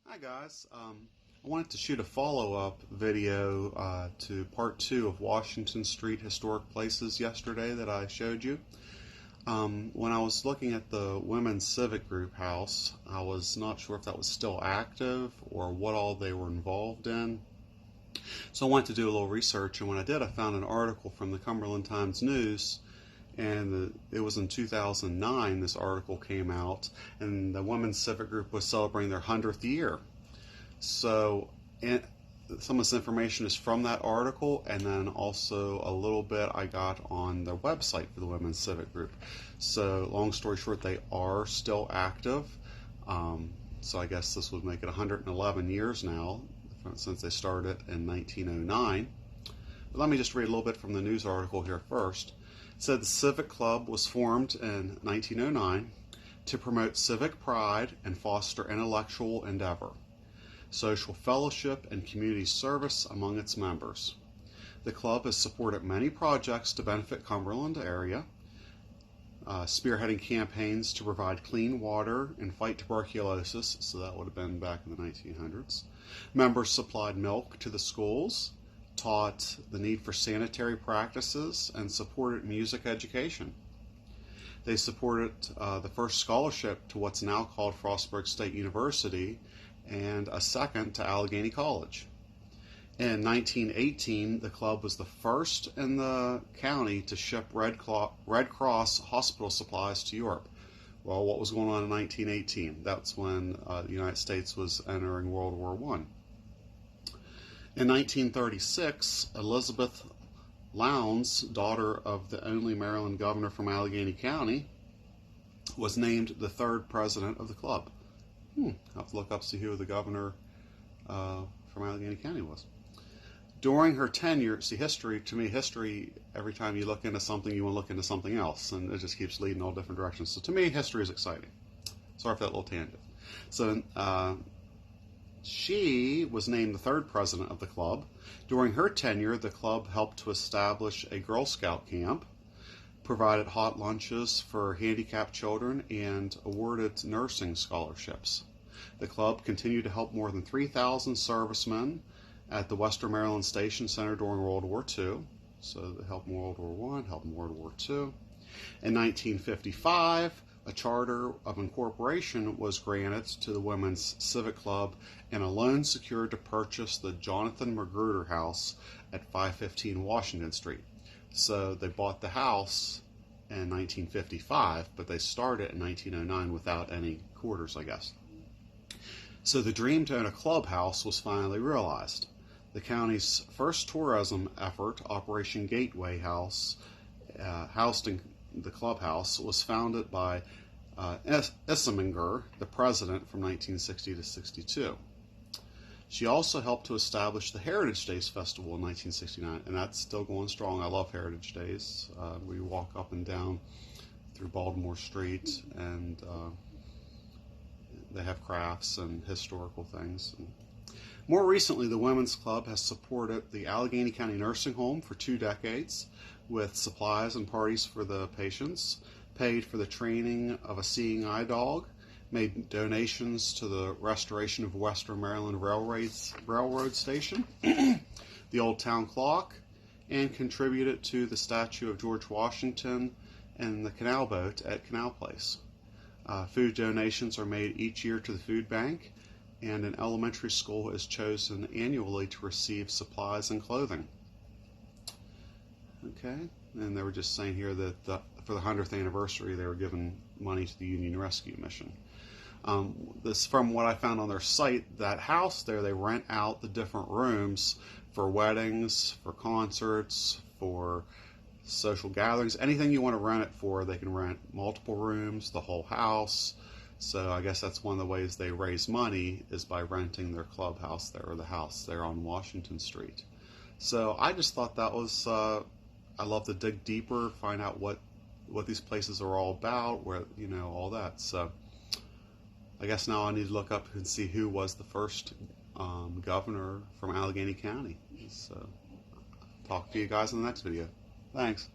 Hi guys, I wanted to shoot a follow-up video to part 2 of Washington Street Historic Places yesterday that I showed you. When I was looking at the Women's Civic Group house, I was not sure if that was still active or what all they were involved in. So I wanted to do a little research, and when I did, I found an article from the Cumberland Times-News, and it was in 2009 this article came out, and the Women's Civic Group was celebrating their 100th year. So some of this information is from that article, and then also a little bit I got on their website for the Women's Civic Group. So long story short, they are still active. So I guess this would make it 111 years now since they started in 1909. But let me just read a little bit from the news article here first. It said the Civic Club was formed in 1909 to promote civic pride and foster intellectual endeavor, social fellowship, and community service among its members. The club has supported many projects to benefit Cumberland area, spearheading campaigns to provide clean water and fight tuberculosis, so that would have been back in the 1900s. Members supplied milk to the schools, taught the need for sanitary practices, and supported music education. They supported the first scholarship to what's now called Frostburg State University and a second to Allegheny College. In 1918, the club was the first in the county to ship Red Cross hospital supplies to Europe. Well, what was going on in 1918? That's when the United States was entering World War I. In 1936, Elizabeth Lowndes, daughter of the only Maryland governor from Allegheny County, was named the third president of the club. I'll have to look up to see who the governor from Allegheny County was. During her tenure, see, history, every time you look into something, you want to look into something else, and it just keeps leading all different directions. So to me, history is exciting. Sorry for that little tangent. So she was named the third president of the club. During her tenure, the club helped to establish a Girl Scout camp, provided hot lunches for handicapped children, and awarded nursing scholarships. The club continued to help more than 3,000 servicemen at the Western Maryland Station Center during World War II. So they helped in World War I, helped in World War II. In 1955, a charter of incorporation was granted to the Women's Civic Club, and a loan secured to purchase the Jonathan Magruder House at 515 Washington Street. So they bought the house in 1955, but they started in 1909 without any quarters, I guess. So the dream to own a clubhouse was finally realized. The county's first tourism effort, Operation Gateway House, housed in the clubhouse, was founded by Isseminger, the president, from 1960 to 62. She also helped to establish the Heritage Days Festival in 1969, and that's still going strong. I love Heritage Days. We walk up and down through Baltimore Street, and they have crafts and historical things. And more recently, the Women's Club has supported the Allegheny County Nursing Home for 2 decades with supplies and parties for the patients, paid for the training of a seeing eye dog, made donations to the restoration of Western Maryland Railroad Station, the Old Town Clock, and contributed to the statue of George Washington and the canal boat at Canal Place. Food donations are made each year to the food bank, and an elementary school is chosen annually to receive supplies and clothing. Okay, and they were just saying here that for the 100th anniversary they were giving money to the Union Rescue Mission. This, from what I found on their site, that house there, they rent out the different rooms for weddings, for concerts, for social gatherings, anything you want to rent it for. They can rent multiple rooms, the whole house. So I guess that's one of the ways they raise money, is by renting their clubhouse there, or the house there on Washington Street. So I just thought that was, I love to dig deeper, find out what these places are all about, where, you know, all that. So I guess now I need to look up and see who was the first governor from Allegheny County. So talk to you guys in the next video. Thanks.